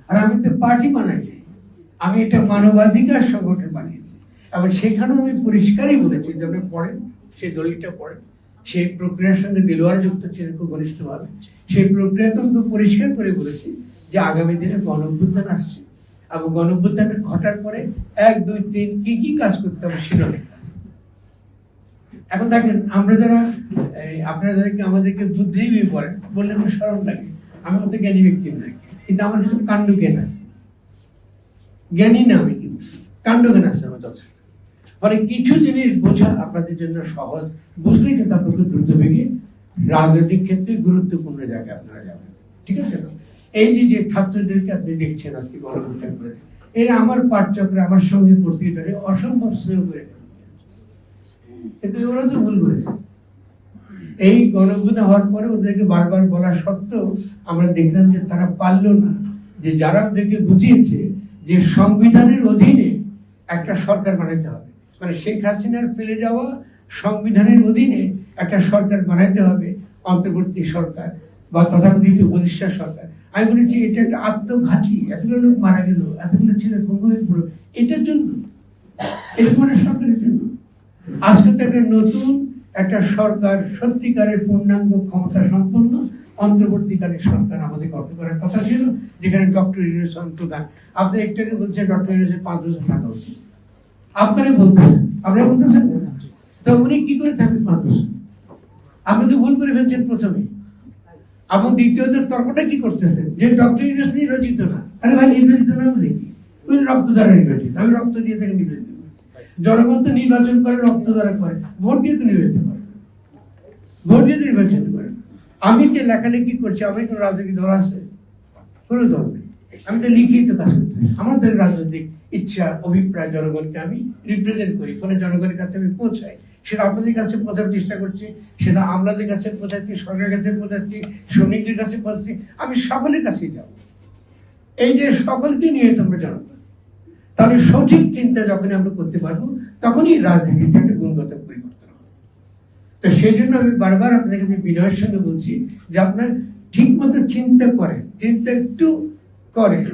আর আমি তো পার্টি বানাইনি, আমি একটা মানবাধিকার সংগঠন বানিয়েছি। এবং সেখানেও আমি পরিষ্কারই বলেছি, যে আপনি পড়েন, সেই দলিলটা পড়েন, সেই প্রক্রিয়ার সঙ্গে দিলওয়ার যুক্ত ছিলেন খুব ঘনিষ্ঠভাবে। সেই প্রক্রিয়াতে আমি পরিষ্কার করে বলেছি যে আগামী দিনে গণঅভ্যুত্থান আসছে, এবং গণঅভ্যুত্থান ঘটার পরে 1, 2, 3 কি কি কাজ করতে হবে সেটা লেখা। এখন দেখেন, আমরা যারা আপনাদেরকে আমাদেরকে বুদ্ধিজীবী বলেন, বললে আমার স্মরণ লাগে, আমি অত জ্ঞানী ব্যক্তি নয়, কিন্তু আমার কিছু কাণ্ড জ্ঞান আছে। জ্ঞানী না আমি, কিন্তু কাণ্ড জ্ঞান আছে আমার যথেষ্ট। মানে কিছু জিনিস বোঝা আপনাদের জন্য সহজ, বুঝলেই কিন্তু আপনাকে দ্রুত বেগে রাজনৈতিক ক্ষেত্রে গুরুত্বপূর্ণ জায়গায় আপনারা যাবেন। ঠিক আছে না? এই যে ছাত্রদেরকে আপনি দেখছেন আজকে গণঅভ্যুত্থান করেছে, এরা আমার পাঠচক্রে আমার সঙ্গে প্রতিটারে অসম্ভব স্নেহ করে, কিন্তু ওরা তো ভুল করেছে। এই গণঅভ্যুত্থান হওয়ার পরে ওদেরকে বারবার বলা সত্ত্বেও আমরা দেখলাম যে তারা পারল না, যে যারা ওদেরকে বুঝিয়েছে যে সংবিধানের অধীনে একটা সরকার বানাতে হবে, মানে শেখ হাসিনার ফেলে যাওয়া সংবিধানের অধীনে একটা সরকার বানাতে হবে, অন্তর্বর্তী সরকার বা তথাকথিত উপদেষ্টা সরকার। আমি বলেছি এটা একটা আত্মঘাতী, এতগুলো লোক মারা গেল, এতগুলো ছেলে ভঙ্গ হয়ে পড়লো, এটার জন্য, এরকম একটা সরকারের জন্য। আজকে তো একটা নতুন একটা সরকার, সত্যিকারের পূর্ণাঙ্গ ক্ষমতা সম্পন্ন অন্তর্বর্তীকালীন সরকার আমাদের গঠন করার কথা ছিল, যেখানে ডক্টর ইউনূস প্রধান। আপনি একটাকে বলছেন ডক্টর ইউনূসের 5 বছর থাকা উচিত, আপনারা বলতেছেন, আপনারা বলতেছেন তো উনি কি করে থাকবেন 5 বছর? আপনি তো ভুল করে ফেলছেন প্রথমে। এবং দ্বিতীয়ত তর্কটা কি করতেছেন যে ডক্টর ইউনূস নির্বাচিত না। আরে ভাই, নির্বাচিত না মানে কি? উনি রক্ত দ্বারা নির্বাচিত, আমি রক্ত দিয়ে তাকে নির্বাচিত। জনগণ তো নির্বাচন করে রক্ত দ্বারা করে, ভোট দিয়ে তো নির্বাচিত করে, ভোট দিয়ে তো নির্বাচিত করে। আমি যে লেখালেখি করছি, আমার কোনো রাজনৈতিক দল আছে? কোনো দল নেই। আমি তো লিখিত কাজ করতে, আমাদের রাজনৈতিক ইচ্ছা অভিপ্রায় জনগণকে আমি রিপ্রেজেন্ট করি, ফলে জনগণের কাছে আমি পৌঁছাই। সেটা আপনাদের কাছে পৌঁছার চেষ্টা করছি, সেটা আমলাদের কাছে পৌঁছাচ্ছি, সরকারের কাছে পৌঁছাচ্ছি, শ্রমিকদের কাছে পৌঁছাচ্ছি, আমি সকলের কাছেই যাব। এই যে সকলকে নিয়ে তোমরা জনগণ, তাহলে সঠিক চিন্তা যখন আমরা করতে পারবো, তখনই রাজনীতিতে একটা গুণগত পরিবর্তন হবে। তো সেই জন্য আমি বারবার আপনাদের কাছে বিনয়ের সঙ্গে বলছি যে আপনার ঠিক মতো চিন্তা করেন, চিন্তা একটু করেন।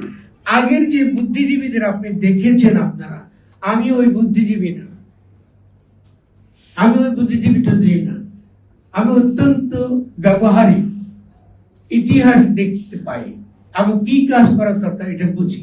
আগের যে বুদ্ধিজীবীদের আপনি দেখেছেন আপনারা, আমি ওই বুদ্ধিজীবী না, আমি ওই বুদ্ধিজীবীটা দিই না। আমি অত্যন্ত ব্যবহারিক ইতিহাস দেখতে পাই এবং কি কাজ করার দরকার এটা বুঝি।